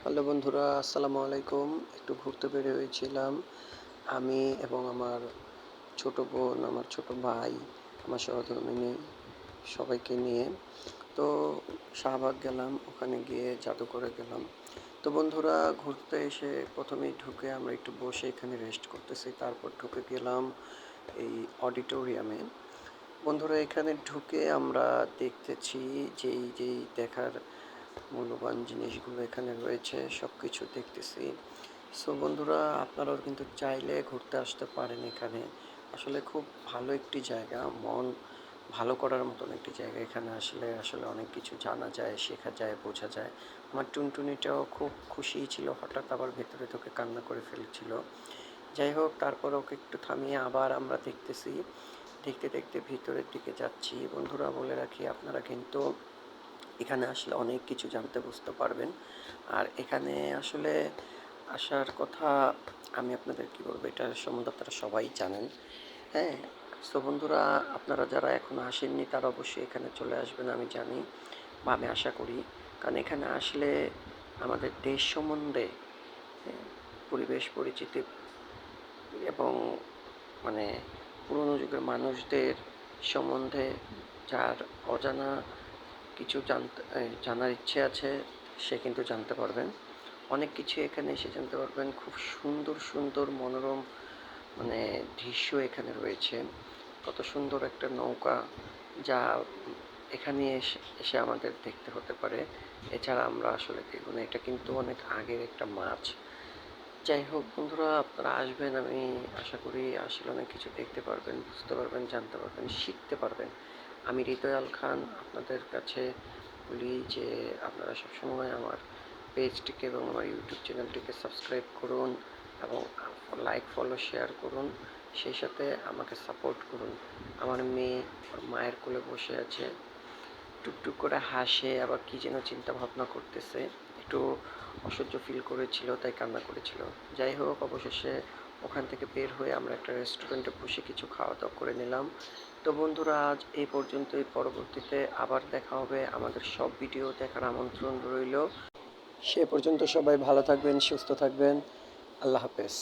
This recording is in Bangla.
হ্যালো বন্ধুরা, আসসালামু আলাইকুম। একটু ঘুরতে বের হয়েছিলাম আমি এবং আমার ছোট বোন, আমার ছোট ভাই, আমার সহধর্মিণী সবাইকে নিয়ে। তো শাহবাগ গেলাম, ওখানে গিয়ে জাদুঘরে গেলাম। তো বন্ধুরা, ঘুরতে এসে প্রথমেই ঢুকে আমরা একটু বসে এখানে রেস্ট করতেছি, তারপর ঢুকে গেলাম এই অডিটোরিয়ামে। বন্ধুরা, এখানে ঢুকে আমরা দেখতেছি যেই দেখার মূল্যবান জিনিসগুলো এখানে রয়েছে, সব কিছু দেখতেছি। সো বন্ধুরা, আপনারাও কিন্তু চাইলে ঘুরতে আসতে পারেন এখানে। আসলে খুব ভালো একটি জায়গা, মন ভালো করার মতন একটি জায়গা। এখানে আসলে আসলে অনেক কিছু জানা যায়, শেখা যায়, বোঝা যায়। আমার টুনটুনিটাও খুব খুশিই ছিল, হঠাৎ আবার ভেতরে ঢুকে কান্না করে ফেলছিল। যাই হোক, তারপর ওকে একটু থামিয়ে আবার আমরা দেখতেছি। দেখতে দেখতে ভিতরের দিকে যাচ্ছি। বন্ধুরা, বলে রাখি, আপনারা কিন্তু এখানে আসলে অনেক কিছু জানতে বুঝতে পারবেন। আর এখানে আসলে আসার কথা আমি আপনাদের কী বলবো, এটার সম্বন্ধে আপনারা সবাই জানেন। হ্যাঁ, সো বন্ধুরা, আপনারা যারা এখনও আসেননি তারা অবশ্যই এখানে চলে আসবেন, আমি জানি বা আমি আশা করি। কারণ এখানে আসলে আমাদের দেশ সম্বন্ধে, হ্যাঁ, পরিবেশ পরিচিতি এবং মানে পুরনো যুগের মানুষদের সম্বন্ধে যার অজানা কিছু জানার ইচ্ছে আছে, সে কিন্তু জানতে পারবেন। অনেক কিছু এখানে এসে জানতে পারবেন। খুব সুন্দর সুন্দর মনোরম দৃশ্য এখানে রয়েছে। কত সুন্দর একটা নৌকা, যা এখানে এসে এসে আমাদের দেখতে হতে পারে। এছাড়া আমরা আসলে দেখব না, এটা কিন্তু অনেক আগের একটা মাছ। যাই হোক বন্ধুরা, আপনারা আসবেন, আমি আশা করি আসলে অনেক কিছু দেখতে পারবেন, বুঝতে পারবেন, জানতে পারবেন, শিখতে পারবেন। আমি হৃদয় আল খান আপনাদের কাছে বলি যে আপনারা সবসময় আমার পেজটিকে এবং আমার ইউটিউব চ্যানেলটিকে সাবস্ক্রাইব করুন এবং লাইক, ফলো, শেয়ার করুন। সেই সাথে আমাকে সাপোর্ট করুন। আমার মেয়ে ওর মায়ের কোলে বসে আছে, টুকটুক করে হাসে, আবার কী যেন চিন্তা ভাবনা করতেছে। একটু অসহ্য ফিল করেছিল, তাই কান্না করেছিল। যাই হোক, অবশেষে ওখান থেকে বের হয়ে আমরা একটা রেস্টুরেন্টে বসে কিছু খাওয়া দাওয়া করে নিলাম। তো বন্ধুরা, আজ এই পর্যন্তই। পরবর্তীতে আবার দেখা হবে। আমাদের সব ভিডিও দেখার আমন্ত্রণ রইল। সে পর্যন্ত সবাই ভালো থাকবেন, সুস্থ থাকবেন। আল্লাহ হাফেজ।